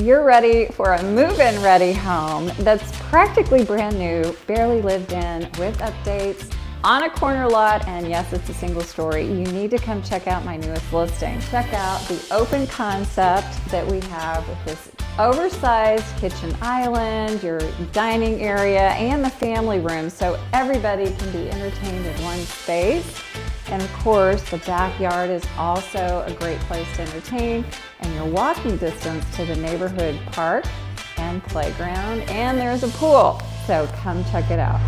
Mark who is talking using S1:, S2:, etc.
S1: You're ready for a move-in ready home that's practically brand new, barely lived in, with updates, on a corner lot, and yes, it's a single story. You need to come check out my newest listing. Check out the open concept that we have with this oversized kitchen island, your dining area, and the family room, so everybody can be entertained in one space. And of course, the backyard is also a great place to entertain, and you're walking distance to the neighborhood park and playground, and there's a pool. So come check it out.